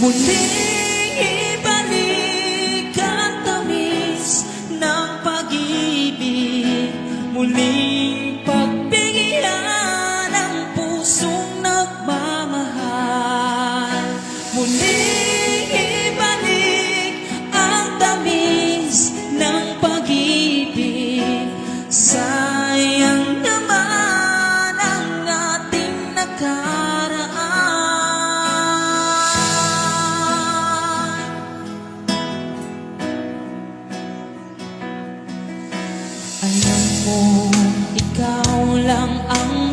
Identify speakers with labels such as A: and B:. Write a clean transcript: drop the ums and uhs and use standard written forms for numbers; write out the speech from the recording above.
A: Muling ibalik ang tamis ng pag-ibig, muling pagbigyan ang pusong nagmamahal. Muling ibalik ang tamis ng pag-ibig, sayang naman ang ating nakaraan. Alam mo, ikaw lang ang